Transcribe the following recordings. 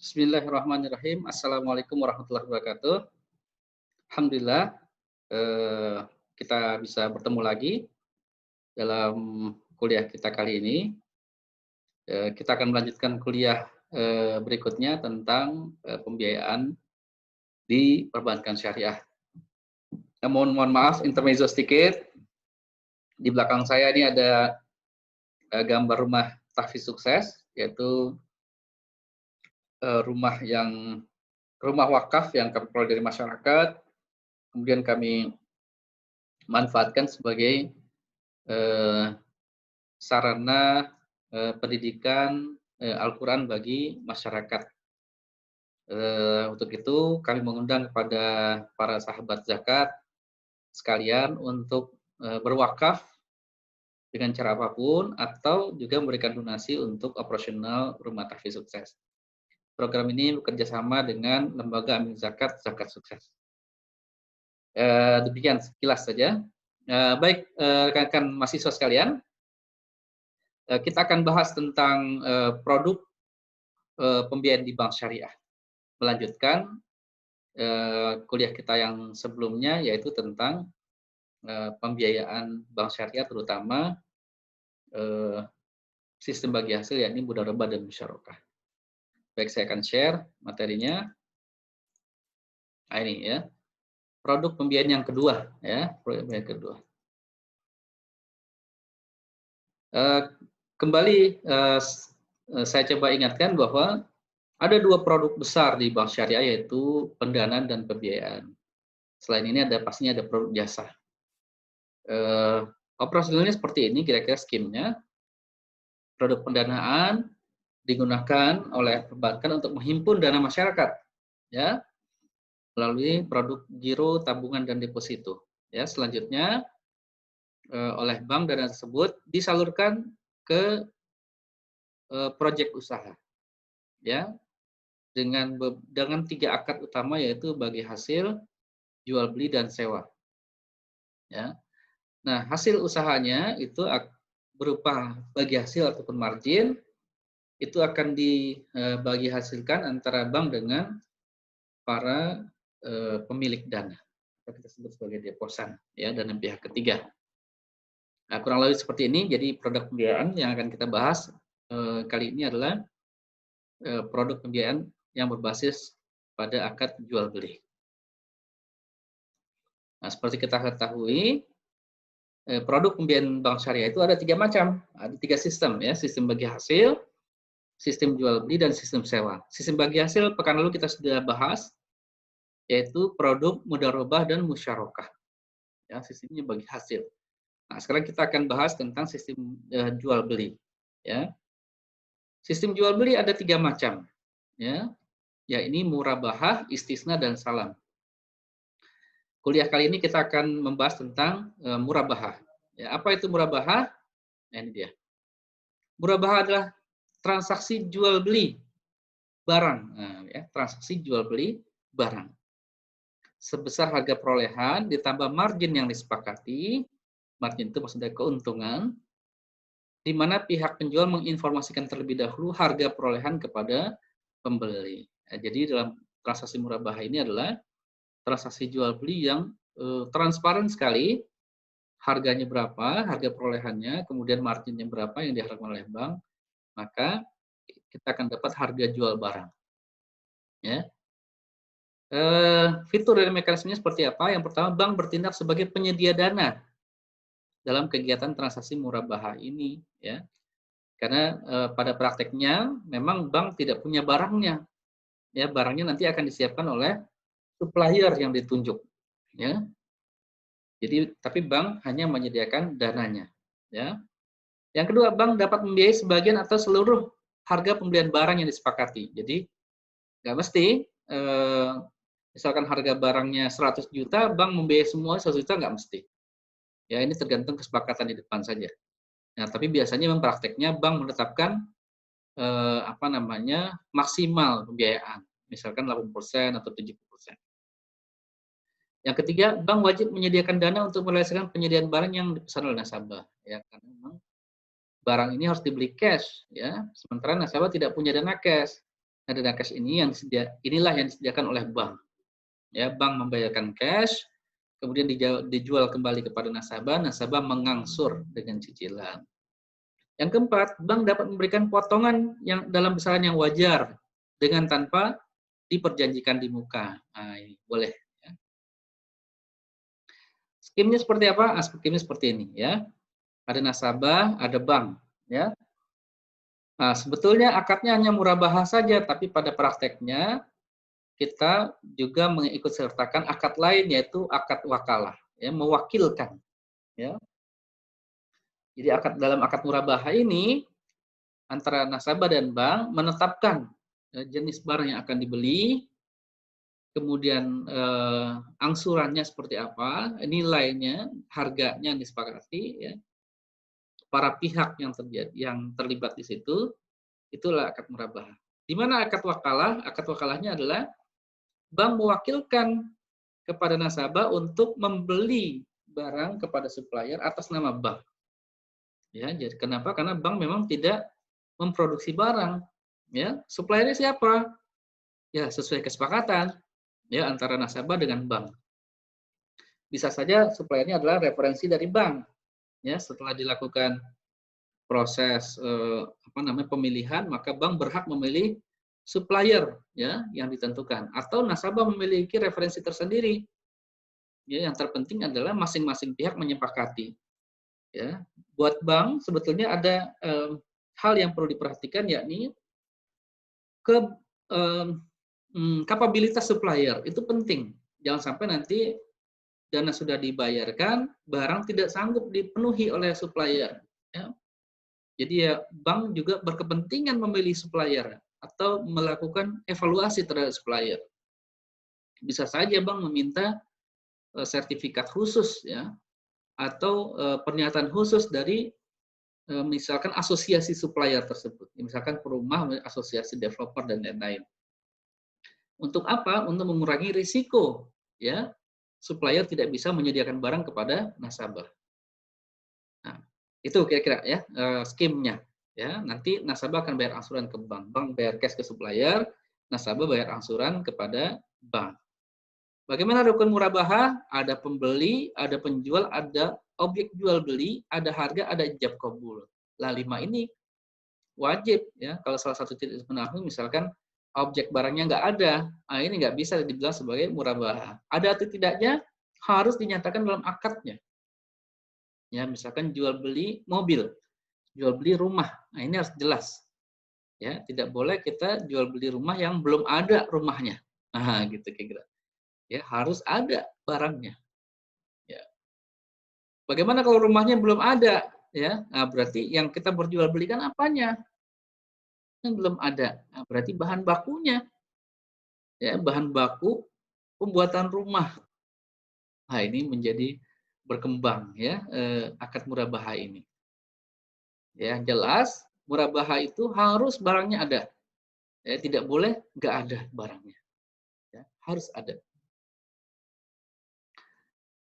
Bismillahirrahmanirrahim. Assalamualaikum warahmatullahi wabarakatuh. Alhamdulillah, eh, kita bisa bertemu lagi dalam kuliah kita kali ini. Kita akan melanjutkan kuliah berikutnya tentang pembiayaan di perbankan syariah. Mohon maaf, intermezzo sedikit. Di belakang saya ini ada gambar rumah tahfiz sukses, yaitu rumah wakaf yang kami peroleh dari masyarakat. Kemudian kami manfaatkan sebagai sarana pendidikan Al-Quran bagi masyarakat. Untuk itu kami mengundang kepada para sahabat zakat sekalian untuk berwakaf dengan cara apapun atau juga memberikan donasi untuk operasional rumah tahfiz sukses. Program ini bekerja sama dengan lembaga amin zakat sukses. Demikian sekilas saja. Baik, rekan-rekan mahasiswa sekalian, kita akan bahas tentang produk pembiayaan di bank syariah. Melanjutkan kuliah kita yang sebelumnya, yaitu tentang pembiayaan bank syariah, terutama sistem bagi hasil, yakni mudharabah dan musyarakah. Baik, saya akan share materinya. Nah, ini ya, produk pembiayaan yang kedua, ya, produk pembiayaan kedua. Kembali saya coba ingatkan bahwa ada dua produk besar di bank syariah, yaitu pendanaan dan pembiayaan. Selain ini pastinya ada produk jasa. Operasionalnya seperti ini kira-kira skemnya. Produk pendanaan digunakan oleh perbankan untuk menghimpun dana masyarakat, ya, melalui produk giro, tabungan, dan deposito. Ya, selanjutnya oleh bank dana tersebut disalurkan ke proyek usaha, ya, dengan 3 akad utama, yaitu bagi hasil, jual beli, dan sewa. Ya. Nah, hasil usahanya itu berupa bagi hasil ataupun margin, itu akan dibagi hasilkan antara bank dengan para pemilik dana, atau kita sebut sebagai deposan, ya, dan pihak ketiga. Nah, kurang lebih seperti ini. Jadi produk pembiayaan yang akan kita bahas kali ini adalah produk pembiayaan yang berbasis pada akad jual beli. Nah, seperti kita ketahui, produk pembiayaan bank syariah itu ada 3 macam, ada 3 sistem, ya, sistem bagi hasil, sistem jual beli, dan sistem sewa. Sistem bagi hasil pekan lalu kita sudah bahas, yaitu produk mudharabah dan musyarakah. Ya, sistemnya bagi hasil. Nah, sekarang kita akan bahas tentang sistem jual beli. Ya, sistem jual beli ada 3 macam. Ya, ini murabahah, istisna, dan salam. Kuliah kali ini kita akan membahas tentang murabahah. Ya, apa itu murabahah? Nah, ini dia. Murabahah adalah transaksi jual beli barang. Nah, ya, transaksi jual beli barang sebesar harga perolehan ditambah margin yang disepakati. Margin itu maksudnya keuntungan, di mana pihak penjual menginformasikan terlebih dahulu harga perolehan kepada pembeli. Nah, jadi dalam transaksi murabahah ini adalah transaksi jual beli yang transparan sekali, harganya berapa, harga perolehannya, kemudian marginnya berapa yang diharapkan oleh bank, maka kita akan dapat harga jual barang. Ya. Fitur dari mekanismenya seperti apa? Yang pertama, bank bertindak sebagai penyedia dana dalam kegiatan transaksi murabahah ini, ya. Karena pada prakteknya memang bank tidak punya barangnya, ya, barangnya nanti akan disiapkan oleh supplier yang ditunjuk, ya. Jadi tapi bank hanya menyediakan dananya, ya. Yang kedua, bank dapat membiayai sebagian atau seluruh harga pembelian barang yang disepakati. Jadi nggak mesti, misalkan harga barangnya 100 juta, bank membiayai semua 100 juta, nggak mesti. Ya, ini tergantung kesepakatan di depan saja. Nah, tapi biasanya memang prakteknya bank menetapkan maksimal pembiayaan, misalkan 80% atau 70%. Yang ketiga, bank wajib menyediakan dana untuk menyelesaikan penyediaan barang yang dipesan oleh nasabah, ya, karena memang barang ini harus dibeli cash, ya, sementara nasabah tidak punya dana cash. dana cash ini inilah yang disediakan oleh bank. Ya, bank membayarkan cash, kemudian dijual kembali kepada nasabah, nasabah mengangsur dengan cicilan. Yang keempat, bank dapat memberikan potongan yang dalam besaran yang wajar dengan tanpa diperjanjikan di muka. Nah, ini boleh. Ya. Skemnya seperti apa? Skemnya seperti ini, ya. Ada nasabah, ada bank, ya. Nah, sebetulnya akadnya hanya murabahah saja, tapi pada prakteknya kita juga mengikut sertakan akad lain, yaitu akad wakalah, ya, mewakilkan, ya. Jadi dalam akad murabahah ini antara nasabah dan bank menetapkan jenis barang yang akan dibeli, kemudian angsurannya seperti apa, nilainya, harganya disepakati, ya. Para pihak yang terlibat di situ, itulah akad murabahah. Di mana akad wakalah? Akad wakalahnya adalah bank mewakilkan kepada nasabah untuk membeli barang kepada supplier atas nama bank. Ya, jadi kenapa? Karena bank memang tidak memproduksi barang. Ya, suppliernya siapa? Ya, sesuai kesepakatan ya antara nasabah dengan bank. Bisa saja suppliernya adalah referensi dari bank. Ya, setelah dilakukan proses pemilihan, maka bank berhak memilih supplier ya yang ditentukan, atau nasabah memiliki referensi tersendiri. Ya, yang terpenting adalah masing-masing pihak menyepakati. Ya, buat bank sebetulnya ada hal yang perlu diperhatikan, yakni kapabilitas supplier itu penting. Jangan sampai nanti dana sudah dibayarkan, barang tidak sanggup dipenuhi oleh supplier. Ya. Jadi ya bank juga berkepentingan memilih supplier atau melakukan evaluasi terhadap supplier. Bisa saja bank meminta sertifikat khusus ya atau pernyataan khusus dari misalkan asosiasi supplier tersebut, misalkan perumah, asosiasi developer dan lain-lain. Untuk apa? Untuk mengurangi risiko ya supplier tidak bisa menyediakan barang kepada nasabah. Nah, itu kira-kira ya skemnya. Ya, nanti nasabah akan bayar angsuran ke bank, bank bayar cash ke supplier, nasabah bayar angsuran kepada bank. Bagaimana rukun murabahah? Ada pembeli, ada penjual, ada objek jual beli, ada harga, ada ijab kabul. Lah 5 ini wajib ya. Kalau salah satu tidak dipenuhi, misalkan objek barangnya nggak ada, nah ini nggak bisa dibilang sebagai murabahah. Ada atau tidaknya harus dinyatakan dalam akadnya. Ya, misalkan jual beli mobil, jual beli rumah, nah ini harus jelas. Ya, tidak boleh kita jual beli rumah yang belum ada rumahnya. Nah, gitu kira-kira. Ya, harus ada barangnya. Ya. Bagaimana kalau rumahnya belum ada? Ya, nah berarti yang kita berjual belikan apanya? Yang belum ada. Nah, berarti bahan bakunya. Ya, bahan baku pembuatan rumah. Nah, ini menjadi berkembang ya akad murabahah ini. Ya, jelas murabahah itu harus barangnya ada. Ya, tidak boleh nggak ada barangnya. Ya, harus ada.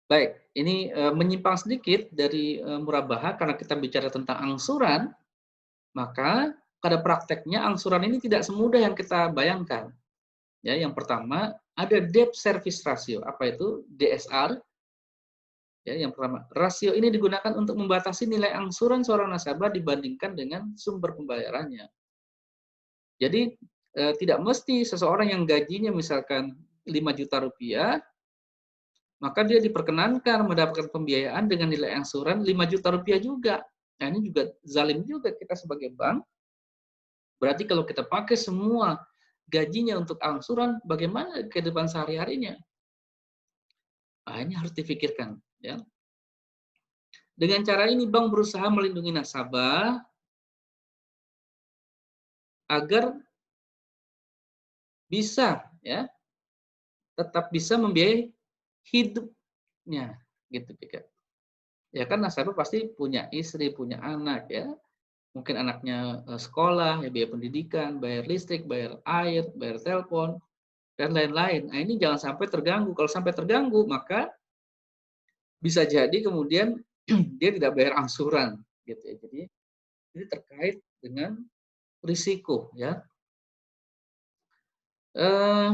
Baik, ini menyimpang sedikit dari murabahah karena kita bicara tentang angsuran, maka pada prakteknya angsuran ini tidak semudah yang kita bayangkan. Ya, yang pertama ada debt service ratio. Apa itu? DSR. Ya, yang pertama, rasio ini digunakan untuk membatasi nilai angsuran seorang nasabah dibandingkan dengan sumber pembayarannya. Jadi tidak mesti seseorang yang gajinya misalkan 5 juta rupiah, maka dia diperkenankan mendapatkan pembiayaan dengan nilai angsuran 5 juta rupiah juga. Nah, ini juga zalim juga kita sebagai bank. Berarti kalau kita pakai semua gajinya untuk angsuran, bagaimana kehidupan sehari-harinya? Nah, ini harus dipikirkan. Ya. Dengan cara ini, bank berusaha melindungi nasabah agar bisa ya tetap bisa membiayai hidupnya gitu pikir. Ya kan nasabah pasti punya istri, punya anak ya. Mungkin anaknya sekolah, ya biaya pendidikan, bayar listrik, bayar air, bayar telepon dan lain-lain. Nah, ini jangan sampai terganggu. Kalau sampai terganggu, maka bisa jadi kemudian dia tidak bayar angsuran gitu ya. Jadi ini terkait dengan risiko ya. Eh,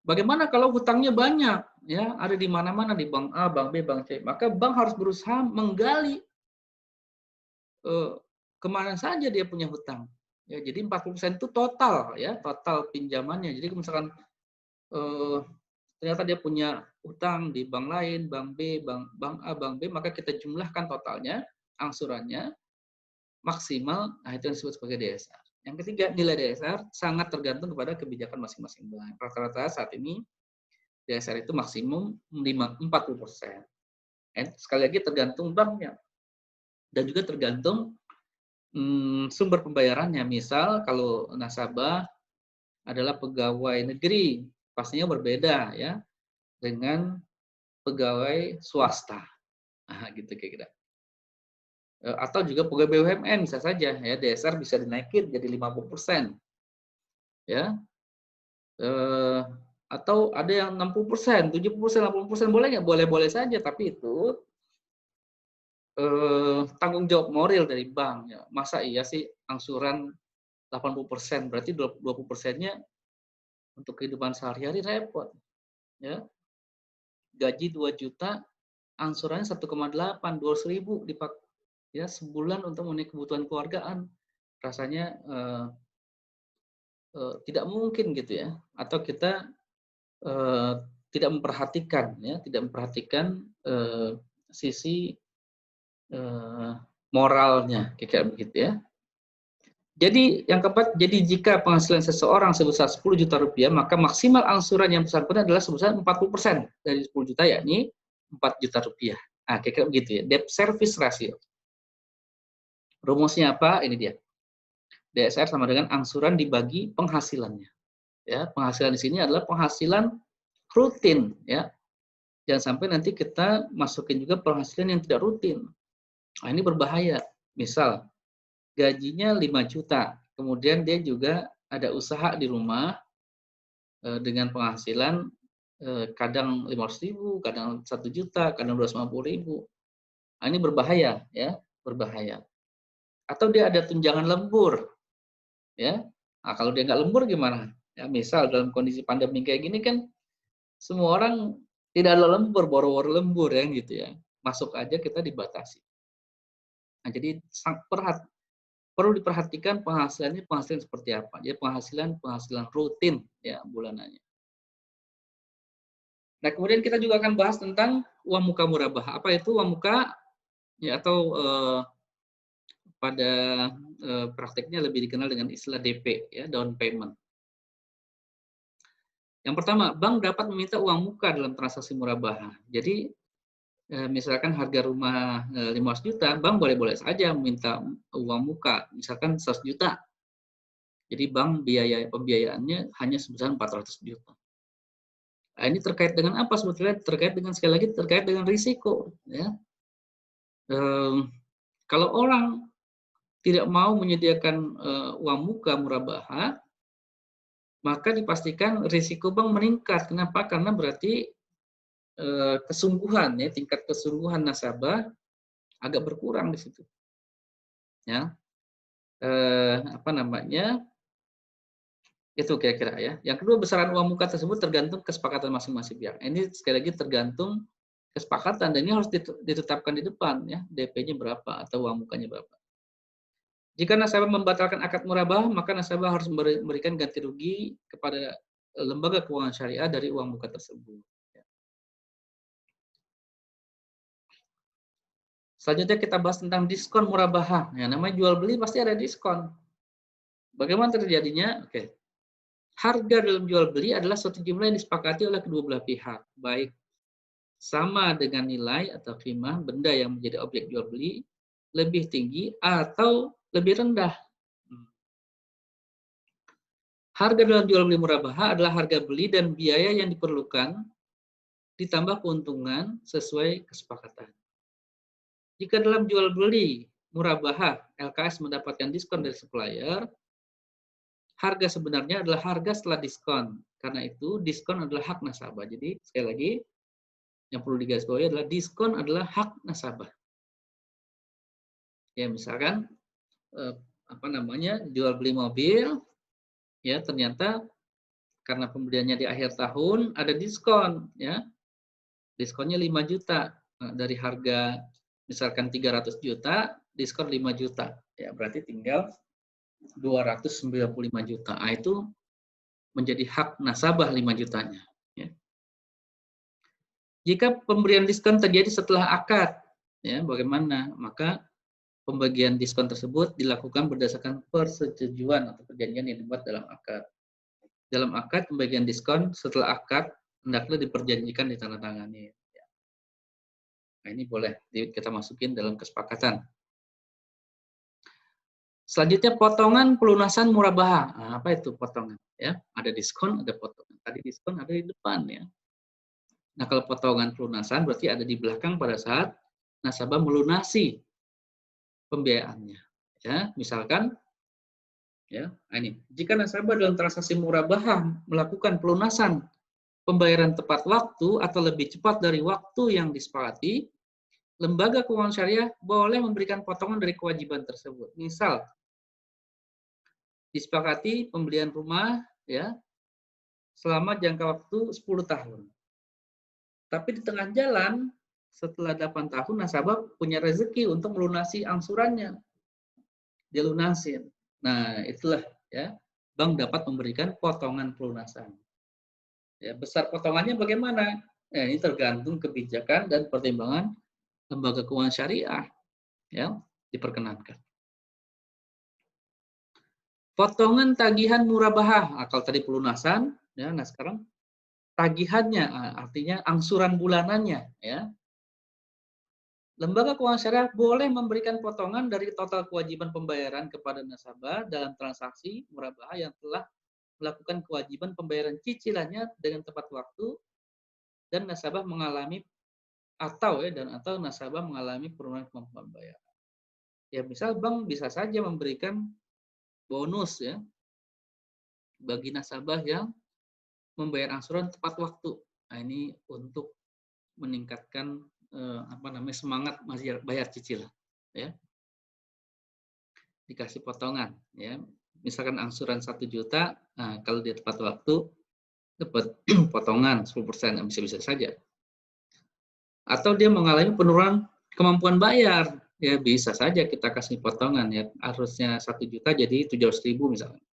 Bagaimana kalau hutangnya banyak, ya ada di mana-mana di bank A, bank B, bank C, maka bank harus berusaha menggali eh, kemana saja dia punya hutang. Ya, jadi 40% itu total, ya total pinjamannya. Jadi kalau misalkan eh, ternyata dia punya hutang di bank lain, bank B, bank A, bank B, maka kita jumlahkan totalnya, angsurannya maksimal. Nah, itu yang disebut sebagai DSR. Yang ketiga, nilai DSR sangat tergantung kepada kebijakan masing-masing bank. Rata-rata saat ini DSR itu maksimum 40%. Sekali lagi tergantung banknya dan juga tergantung sumber pembayarannya. Misal kalau nasabah adalah pegawai negeri, pastinya berbeda ya dengan pegawai swasta. Nah, gitu kira-kira. Atau juga pegawai BUMN bisa saja ya DSR bisa dinaikin jadi 50%. Ya. Atau ada yang 60%, 70%, 80% boleh nggak? Boleh-boleh saja, tapi itu tanggung jawab moral dari bank ya. Masa iya sih angsuran 80%, berarti 20%-nya untuk kehidupan sehari-hari repot ya. Gaji 2 juta, angsurannya 1,8, 200.000 dipakai ya sebulan untuk memenuhi kebutuhan keluargaan. Rasanya tidak mungkin gitu ya. Atau kita eh, tidak memperhatikan ya, tidak memperhatikan sisi moralnya kayak begitu ya. Jadi yang keempat, jadi jika penghasilan seseorang sebesar 10 juta rupiah, maka maksimal angsuran yang bersangkutan adalah sebesar 40% dari 10 juta, yakni 4 juta rupiah. Nah, kira-kira begitu ya. Debt service ratio. Rumusnya apa? Ini dia. DSR sama dengan angsuran dibagi penghasilannya. Ya, penghasilan di sini adalah penghasilan rutin ya. Jangan sampai nanti kita masukin juga penghasilan yang tidak rutin. Nah, ini berbahaya. Misal gajinya 5 juta, kemudian dia juga ada usaha di rumah dengan penghasilan kadang 500.000, kadang 1 juta, kadang 250.000. Nah, ini berbahaya ya, berbahaya. Atau dia ada tunjangan lembur, ya. Nah, kalau dia nggak lembur gimana? Ya, misal dalam kondisi pandemi kayak gini kan semua orang tidak ada lembur, boro-boro lembur ya gitu ya. Masuk aja kita dibatasi. Nah, jadi perlu diperhatikan penghasilannya penghasilan seperti apa. Jadi penghasilan rutin ya bulanannya. Nah, kemudian kita juga akan bahas tentang uang muka murabah. Apa itu uang muka? Ya, atau pada prakteknya lebih dikenal dengan istilah DP, ya, down payment. Yang pertama, bank dapat meminta uang muka dalam transaksi murabah. Jadi, misalkan harga rumah 500 juta, bank boleh-boleh saja meminta uang muka, misalkan 100 juta. Jadi, bank pembiayaannya hanya sebesar 400 juta. Nah, ini terkait dengan apa sebetulnya? Terkait dengan sekali lagi terkait dengan risiko. Ya. Kalau orang tidak mau menyediakan uang muka murabah, maka dipastikan risiko bank meningkat. Kenapa? Karena berarti kesungguhan ya, tingkat kesungguhan nasabah agak berkurang di situ. Ya. Apa namanya? Itu kira-kira ya. Yang kedua, besaran uang muka tersebut tergantung kesepakatan masing-masing pihak. Ini sekali lagi tergantung kesepakatan dan ini harus ditetapkan di depan ya, DP-nya berapa atau uang mukanya berapa. Jika nasabah membatalkan akad murabah, maka nasabah harus memberikan ganti rugi kepada lembaga keuangan syariah dari uang muka tersebut. Selanjutnya kita bahas tentang diskon murabah. Ya, namanya jual beli pasti ada diskon. Bagaimana terjadinya? Oke. Harga dalam jual beli adalah suatu jumlah yang disepakati oleh kedua belah pihak, baik sama dengan nilai atau qimah benda yang menjadi objek jual beli lebih tinggi atau lebih rendah. Harga dalam jual beli murabah adalah harga beli dan biaya yang diperlukan ditambah keuntungan sesuai kesepakatan. Jika dalam jual beli murabah LKS mendapatkan diskon dari supplier, harga sebenarnya adalah harga setelah diskon. Karena itu diskon adalah hak nasabah. Jadi sekali lagi yang perlu digarisbawahi adalah diskon adalah hak nasabah. Ya misalkan apa namanya jual beli mobil, ya ternyata karena pembeliannya di akhir tahun ada diskon, ya. Diskonnya 5 juta. Dari harga misalkan 300 juta, diskon 5 juta. Ya, berarti tinggal 295 juta. Nah, itu menjadi hak nasabah 5 jutanya. Ya. Jika pemberian diskon terjadi setelah akad, ya, bagaimana? Maka pembagian diskon tersebut dilakukan berdasarkan persetujuan atau perjanjian yang dibuat dalam akad. Dalam akad, pembagian diskon setelah akad hendaklah diperjanjikan ditandatangani. Nah, ini boleh kita masukin dalam kesepakatan. Selanjutnya potongan pelunasan murabaha. Nah, apa itu potongan? Ya, ada diskon, ada potongan. Tadi diskon ada di depan, ya. Nah, kalau potongan pelunasan berarti ada di belakang pada saat nasabah melunasi pembiayaannya. Ya, misalkan, ya, ini jika nasabah dalam transaksi murabaha melakukan pelunasan pembayaran tepat waktu atau lebih cepat dari waktu yang disepakati, lembaga keuangan syariah boleh memberikan potongan dari kewajiban tersebut. Misal, disepakati pembelian rumah, ya, selama jangka waktu 10 tahun. Tapi di tengah jalan, setelah 8 tahun, nasabah punya rezeki untuk melunasi angsurannya. Dia lunasin. Nah, itulah, ya, bank dapat memberikan potongan pelunasan. Ya, besar potongannya bagaimana? Ya, ini tergantung kebijakan dan pertimbangan lembaga keuangan syariah, ya, diperkenankan. Potongan tagihan murabaha, kalau tadi pelunasan, ya, nah sekarang tagihannya, artinya angsuran bulanannya, ya. Lembaga keuangan syariah boleh memberikan potongan dari total kewajiban pembayaran kepada nasabah dalam transaksi murabaha yang telah melakukan kewajiban pembayaran cicilannya dengan tepat waktu dan nasabah mengalami atau nasabah mengalami penurunan kemampuan bayar. Ya, misal bank bisa saja memberikan bonus, ya, bagi nasabah yang membayar angsuran tepat waktu. Nah, ini untuk meningkatkan semangat bayar cicilan, ya. Dikasih potongan, ya. Misalkan angsuran 1 juta, nah kalau dia tepat waktu dapat potongan 10%, bisa-bisa saja. Atau dia mengalami penurunan kemampuan bayar, ya bisa saja kita kasih potongan, ya. Harusnya 1 juta jadi 700.000 misalnya.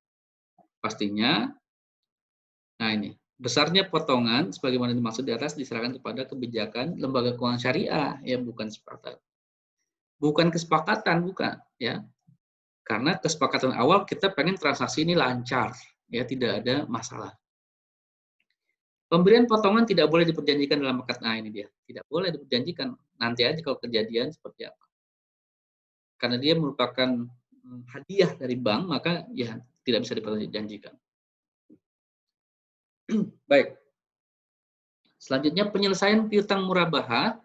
Pastinya, nah ini besarnya potongan sebagaimana dimaksud di atas diserahkan kepada kebijakan lembaga keuangan syariah, ya, bukan kesepakatan. Bukan kesepakatan, bukan, ya. Karena kesepakatan awal kita pengen transaksi ini lancar, ya, tidak ada masalah. Pemberian potongan tidak boleh diperjanjikan dalam akad. Nah, ini dia. Tidak boleh diperjanjikan. Nanti aja kalau kejadian seperti apa. Karena dia merupakan hadiah dari bank, maka ya tidak bisa diperjanjikan. Baik. Selanjutnya penyelesaian piutang murabaha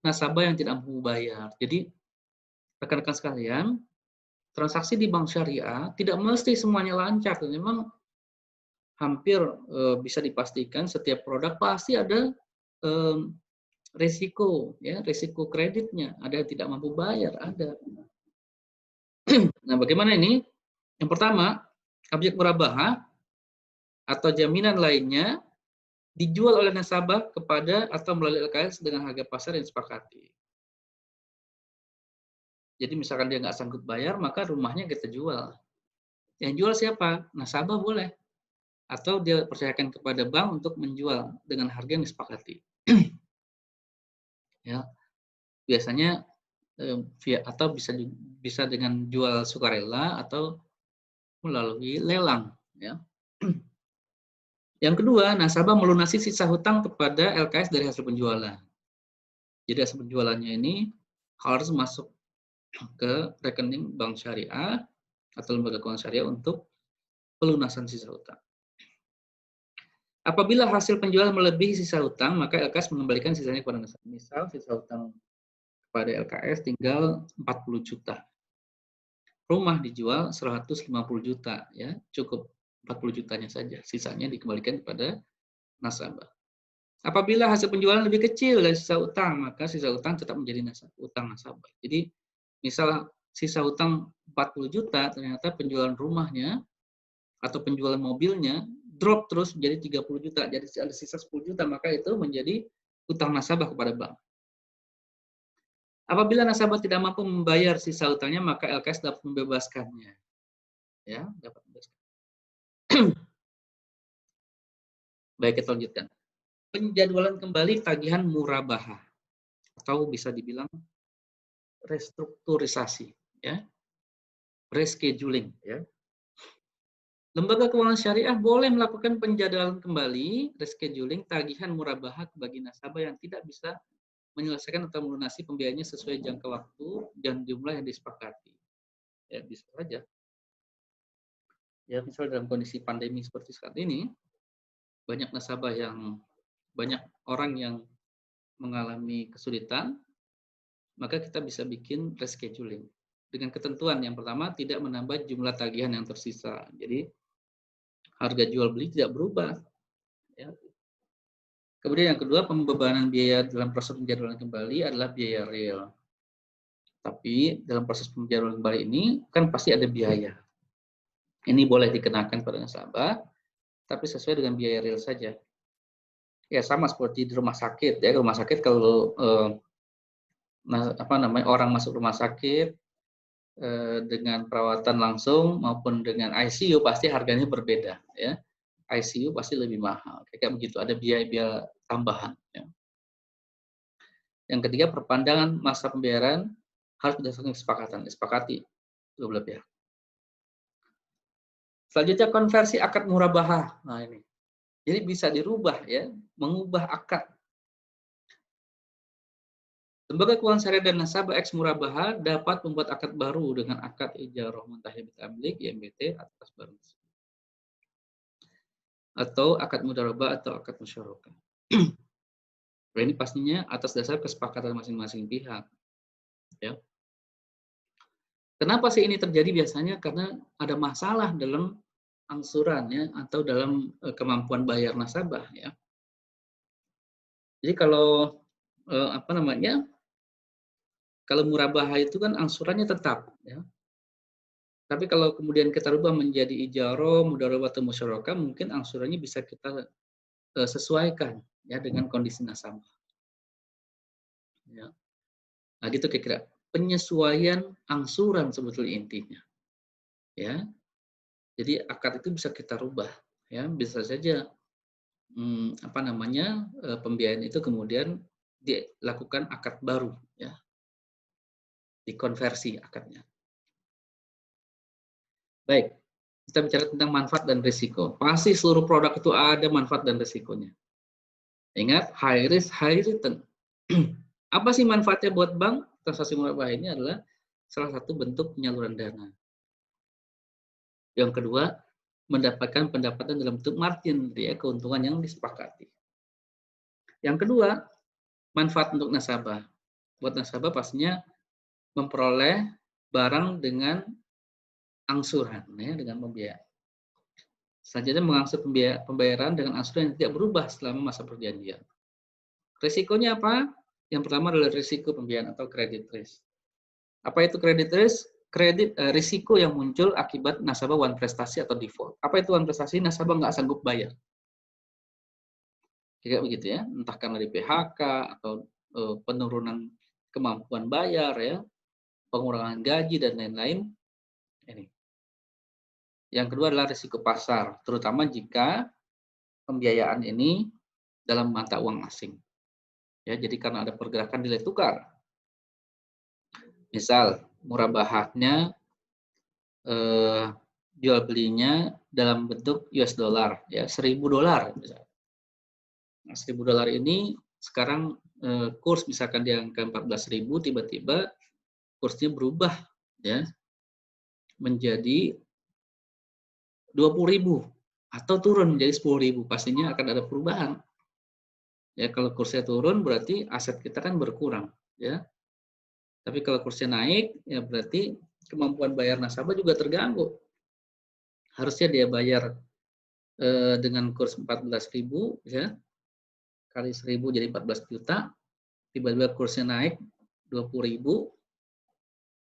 nasabah yang tidak mampu bayar. Jadi rekan-rekan sekalian, transaksi di bank syariah tidak mesti semuanya lancar. Memang hampir bisa dipastikan setiap produk pasti ada resiko, ya, resiko kreditnya. Ada yang tidak mampu bayar, ada. Nah, bagaimana ini? Yang pertama, objek murabaha atau jaminan lainnya dijual oleh nasabah kepada atau melalui LKS dengan harga pasar yang disepakati. Jadi misalkan dia nggak sanggup bayar, maka rumahnya kita jual. Yang jual siapa? Nasabah boleh. Atau dia percayakan kepada bank untuk menjual dengan harga yang disepakati. Ya, biasanya atau bisa dengan jual sukarela atau melalui lelang. Ya. Yang kedua, nasabah melunasi sisa hutang kepada LKS dari hasil penjualan. Jadi hasil penjualannya ini harus masuk ke rekening bank syariah atau lembaga keuangan syariah untuk pelunasan sisa hutang. Apabila hasil penjualan melebihi sisa hutang, maka LKS mengembalikan sisanya kepada nasabah. Misal sisa hutang kepada LKS tinggal 40 juta. Rumah dijual 150 juta, ya, cukup 40 jutanya saja. Sisanya dikembalikan kepada nasabah. Apabila hasil penjualan lebih kecil dari sisa utang, maka sisa utang tetap menjadi utang nasabah. Jadi, misal sisa utang 40 juta, ternyata penjualan rumahnya atau penjualan mobilnya drop terus menjadi 30 juta, jadi ada sisa 10 juta, maka itu menjadi utang nasabah kepada bank. Apabila nasabah tidak mampu membayar sisa utangnya, maka LKS dapat membebaskannya. Ya, dapat membebaskan. Baik, kita lanjutkan. Penjadwalan kembali tagihan murabaha atau bisa dibilang restrukturisasi, ya, rescheduling, ya. Lembaga keuangan syariah boleh melakukan penjadwalan kembali, rescheduling tagihan murabaha bagi nasabah yang tidak bisa menyelesaikan atau melunasi pembayarannya sesuai jangka waktu dan jumlah yang disepakati. Ya, bisa saja. Ya, misal dalam kondisi pandemi seperti saat ini, banyak nasabah banyak orang yang mengalami kesulitan, maka kita bisa bikin rescheduling. Dengan ketentuan yang pertama, tidak menambah jumlah tagihan yang tersisa. Jadi, harga jual beli tidak berubah. Ya. Kemudian yang kedua, pembebanan biaya dalam proses penjadwalan kembali adalah biaya real. Tapi dalam proses penjadwalan kembali ini kan pasti ada biaya. Ini boleh dikenakan pada nasabah, tapi sesuai dengan biaya real saja. Ya sama seperti di rumah sakit ya, rumah sakit kalau orang masuk rumah sakit dengan perawatan langsung maupun dengan ICU pasti harganya berbeda ya. ICU pasti lebih mahal. Kayak begitu, ada biaya-biaya tambahan ya. Yang ketiga, perpanjangan masa pembayaran harus berdasarkan kesepakatan, disepakati kedua belah pihak. Selanjutnya konversi akad murabaha. Nah ini. Jadi bisa dirubah ya, mengubah akad. Lembaga keuangan syariah dan nasabah eks murabaha dapat membuat akad baru dengan akad ijarah muntahil bitamlik IMBT atas barang atau akad mudharabah atau akad musyarakah. Ini pastinya atas dasar kesepakatan masing-masing pihak. Ya. Kenapa sih ini terjadi biasanya? Karena ada masalah dalam angsuran ya atau dalam kemampuan bayar nasabah ya. Jadi kalau kalau murabaha itu kan angsurannya tetap ya. Tapi kalau kemudian kita rubah menjadi ijaro, mudharabah atau musyarakah, mungkin angsurannya bisa kita sesuaikan ya dengan kondisi nasabah. Ya. Nah, gitu kira-kira penyesuaian angsuran sebetulnya intinya. Ya. Jadi akad itu bisa kita rubah ya, bisa saja pembiayaan itu kemudian dilakukan akad baru ya. Dikonversi akadnya. Baik, kita bicara tentang manfaat dan risiko. Pasti seluruh produk itu ada manfaat dan risikonya. Ingat, high risk, high return. Apa sih manfaatnya buat bank? Transaksi murabah ini adalah salah satu bentuk penyaluran dana. Yang kedua, mendapatkan pendapatan dalam bentuk margin, ya, keuntungan yang disepakati. Yang kedua, manfaat untuk nasabah. Buat nasabah pastinya memperoleh barang dengan angsuran, ya, dengan pembiayaan. Selanjutnya mengangsur pembayaran dengan angsuran yang tidak berubah selama masa perjanjian. Risikonya apa? Yang pertama adalah risiko pembiayaan atau credit risk. Apa itu credit risk? Risiko yang muncul akibat nasabah one prestasi atau default. Apa itu one prestasi? Nasabah nggak sanggup bayar. Kayak begitu ya, entah karena di PHK atau penurunan kemampuan bayar ya, pengurangan gaji dan lain-lain. Ini. Yang kedua adalah risiko pasar, terutama jika pembiayaan ini dalam mata uang asing. Ya, jadi karena ada pergerakan nilai tukar. Misal murabahahnya jual belinya dalam bentuk US dollar ya, $1.000 misalnya. Nah, $1.000 ini sekarang kurs misalkan di angka 14.000, tiba-tiba kursnya berubah ya menjadi 20.000 atau turun menjadi 10.000, pastinya akan ada perubahan. Ya, kalau kursnya turun berarti aset kita kan berkurang ya. Tapi kalau kursnya naik ya berarti kemampuan bayar nasabah juga terganggu. Harusnya dia bayar dengan kurs 14.000 ya, kali 1.000 jadi 14 juta, tiba-tiba kursnya naik 20.000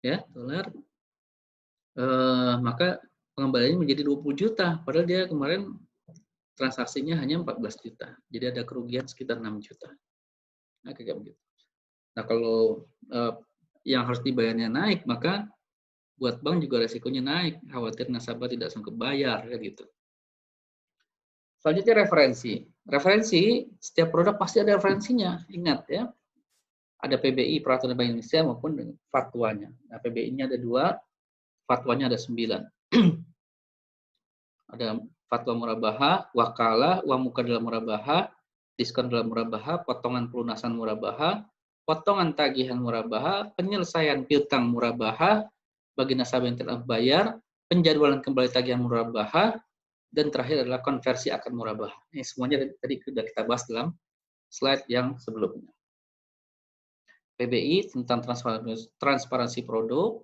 ya dolar, maka pengembaliannya menjadi 20 juta, padahal dia kemarin transaksinya hanya 14 juta. Jadi ada kerugian sekitar 6 juta. Nah, kayak begitu. Nah, kalau yang harus dibayarnya naik, maka buat bank juga resikonya naik. Khawatir nasabah tidak sanggup bayar, kayak gitu. Selanjutnya referensi. Referensi, setiap produk pasti ada referensinya. Ingat ya, ada PBI, Peraturan Bank Indonesia, maupun fatwanya. Nah, PBI-nya ada 2, fatwanya ada 9. Ada fatwa murabaha, wakalah, uang muka dalam murabaha, diskon dalam murabaha, potongan pelunasan murabaha, potongan tagihan murabaha, penyelesaian piutang murabaha bagi nasabah yang tidak bayar, penjadwalan kembali tagihan murabaha, dan terakhir adalah konversi akad murabaha. Ini semuanya tadi sudah kita bahas dalam slide yang sebelumnya. PBI tentang transparansi produk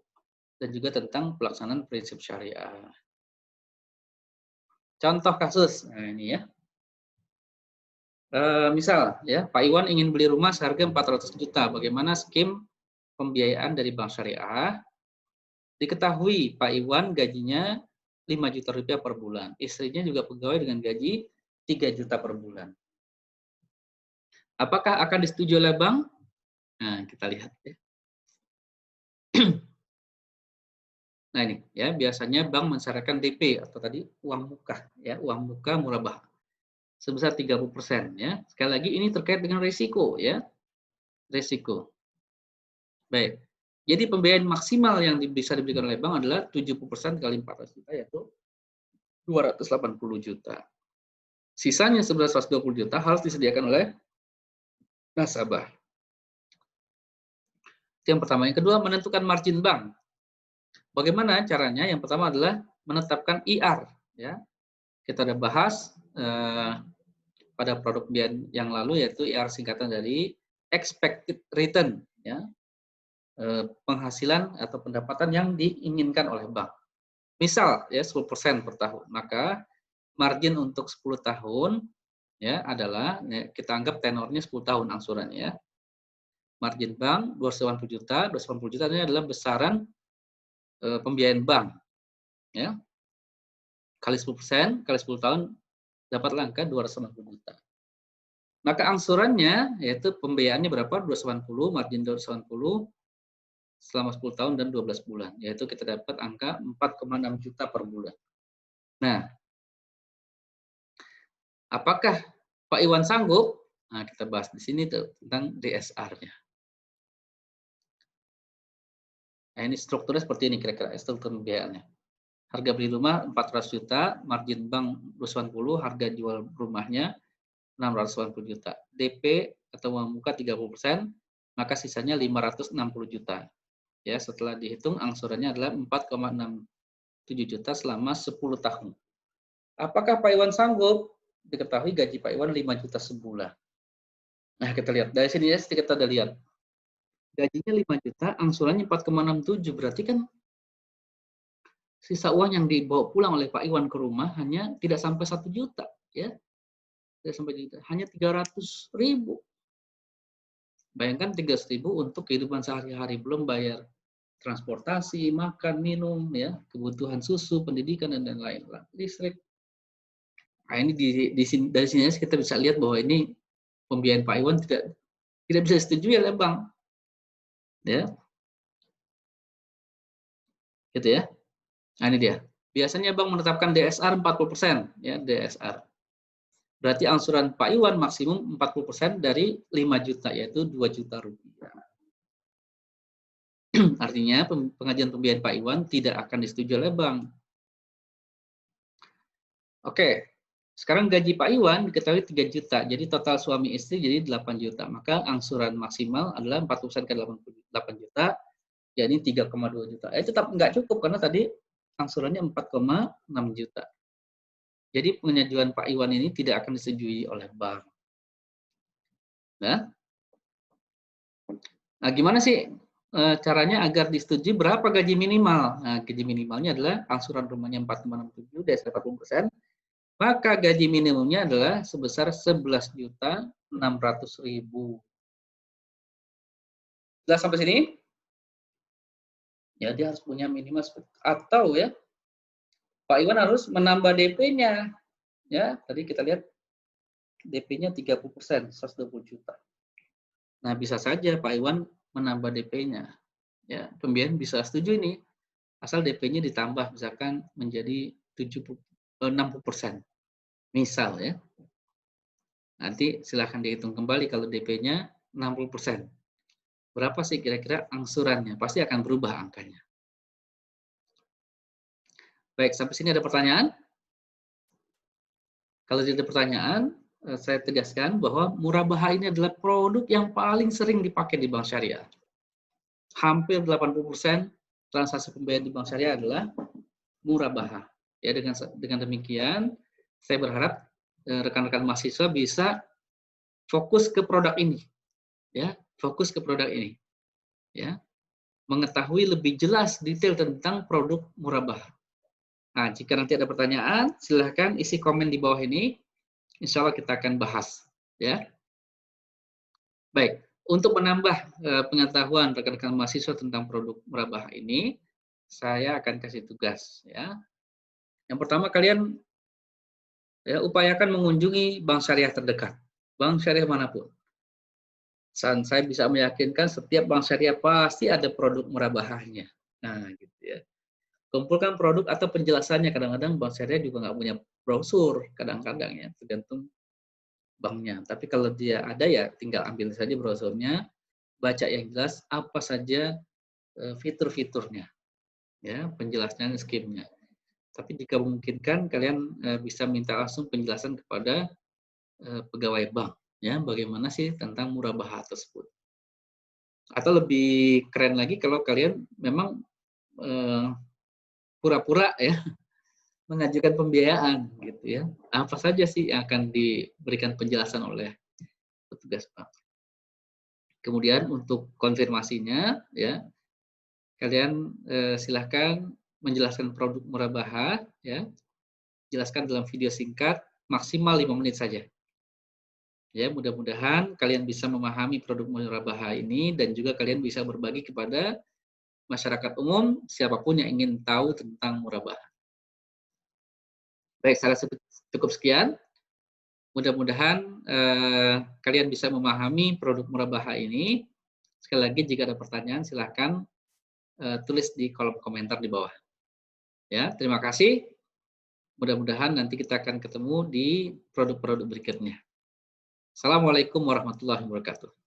dan juga tentang pelaksanaan prinsip syariah. Contoh kasus, nah ini ya. Misal ya, Pak Iwan ingin beli rumah seharga 400 juta. Bagaimana skim pembiayaan dari Bank Syariah? Diketahui Pak Iwan gajinya 5 juta rupiah per bulan. Istrinya juga pegawai dengan gaji 3 juta per bulan. Apakah akan disetujui oleh bank? Nah, kita lihat ya. Nah ini ya, biasanya bank mensyaratkan DP atau tadi uang muka ya, uang muka murabah sebesar 30% ya. Sekali lagi ini terkait dengan risiko ya. Risiko. Baik. Jadi pembiayaan maksimal yang bisa diberikan oleh bank adalah 70% kali 400 juta yaitu 280 juta. Sisanya 120 juta harus disediakan oleh nasabah. Itu yang pertama. Yang kedua, menentukan margin bank. Bagaimana caranya? Yang pertama adalah menetapkan IR. Ya, kita sudah bahas pada produk pembiayaan yang lalu yaitu IR singkatan dari expected return. Ya, penghasilan atau pendapatan yang diinginkan oleh bank. Misal ya 10% per tahun, maka margin untuk 10 tahun ya adalah ya, kita anggap tenornya 10 tahun angsurannya ya. Margin bank 280 juta, 280 juta ini adalah besaran pembiayaan bank ya. Kali 10%, kali 10 tahun dapatlah angka 280 juta. Maka angsurannya yaitu pembiayaannya berapa? 280, margin 280 selama 10 tahun dan 12 bulan, yaitu kita dapat angka 4,6 juta per bulan. Nah, apakah Pak Iwan sanggup? Nah, kita bahas di sini tentang DSR-nya. Nah, ini strukturnya seperti ini kira-kira struktur pembiayaannya. Harga beli rumah 400 juta, margin bank 280, harga jual rumahnya 680 juta. DP atau uang muka 30%, maka sisanya 560 juta. Ya, setelah dihitung angsurannya adalah 4,67 juta selama 10 tahun. Apakah Pak Iwan sanggup? Diketahui gaji Pak Iwan 5 juta sebulan. Nah, kita lihat dari sini ya, kita udah lihat. Gajinya 5 juta, angsurannya 4,67, berarti kan sisa uang yang dibawa pulang oleh Pak Iwan ke rumah hanya tidak sampai 1 juta, ya. Tidak sampai juta, hanya 300.000. Bayangkan 300.000 untuk kehidupan sehari-hari, belum bayar transportasi, makan, minum, ya, kebutuhan susu, pendidikan dan lain-lain, listrik. Nah, ini dari sini kita bisa lihat bahwa ini pembiayaan Pak Iwan tidak bisa disetujui oleh bank, ya, gitu ya. Nah, ini dia. Biasanya bank menetapkan DSR 40%, ya, DSR. Berarti angsuran Pak Iwan maksimum 40% dari 5 juta, yaitu 2 juta rupiah. Artinya pengajuan pembiayaan Pak Iwan tidak akan disetujui oleh bank. Oke, sekarang gaji Pak Iwan diketahui 3 juta, jadi total suami istri jadi 8 juta. Maka angsuran maksimal adalah 40% ke 8 juta, yakni 3,2 juta. Tetap nggak cukup karena tadi angsurannya 4,6 juta. Jadi pengajuan Pak Iwan ini tidak akan disetujui oleh bank. Nah, gimana sih caranya agar disetujui berapa gaji minimal? Nah, gaji minimalnya adalah angsuran rumahnya 4,67 dari 40%, maka gaji minimumnya adalah sebesar 11.600.000. Sudah sampai sini? Ya, dia harus punya minimal atau ya Pak Iwan harus menambah DP-nya. ya. Tadi kita lihat DP-nya 30%, 120 juta. Nah, bisa saja Pak Iwan menambah DP-nya. Ya, pembiayaan bisa setuju ini, asal DP-nya ditambah misalkan menjadi 60%. Misal ya. Nanti silahkan dihitung kembali kalau DP-nya 60%. Berapa sih kira-kira angsurannya? Pasti akan berubah angkanya. Baik, sampai sini ada pertanyaan? Kalau tidak ada pertanyaan, saya tegaskan bahwa murabahah ini adalah produk yang paling sering dipakai di bank syariah. Hampir 80% transaksi pembayaran di bank syariah adalah murabahah. Ya, dengan demikian, saya berharap rekan-rekan mahasiswa bisa fokus ke produk ini, ya, fokus ke produk ini, ya, mengetahui lebih jelas detail tentang produk murabahah. Nah, jika nanti ada pertanyaan, silahkan isi komen di bawah ini. Insya Allah kita akan bahas, ya. Baik, untuk menambah pengetahuan rekan-rekan mahasiswa tentang produk murabahah ini, saya akan kasih tugas, ya. Yang pertama, kalian ya, upayakan mengunjungi bank syariah terdekat, bank syariah manapun. Dan saya bisa meyakinkan setiap bank syariah pasti ada produk murabahahnya. Nah, gitu ya. Kumpulkan produk atau penjelasannya. Kadang-kadang bank syariah juga nggak punya brosur, kadang-kadang ya, tergantung banknya. Tapi kalau dia ada ya, tinggal ambil saja brosurnya, baca yang jelas apa saja fitur-fiturnya, ya, penjelasannya, skemnya. Tapi jika memungkinkan, kalian bisa minta langsung penjelasan kepada pegawai bank, ya, bagaimana sih tentang murabahah tersebut. Atau lebih keren lagi kalau kalian memang pura-pura ya mengajukan pembiayaan gitu ya. Apa saja sih yang akan diberikan penjelasan oleh petugas bank. Kemudian untuk konfirmasinya ya, kalian silahkan menjelaskan produk murabahah ya. Jelaskan dalam video singkat maksimal 5 menit saja. Ya, mudah-mudahan kalian bisa memahami produk murabahah ini dan juga kalian bisa berbagi kepada masyarakat umum siapapun yang ingin tahu tentang murabahah. Baik, saya cukup sekian. Mudah-mudahan kalian bisa memahami produk murabahah ini. Sekali lagi jika ada pertanyaan silahkan tulis di kolom komentar di bawah. Ya, terima kasih. Mudah-mudahan nanti kita akan ketemu di produk-produk berikutnya. Assalamualaikum warahmatullahi wabarakatuh.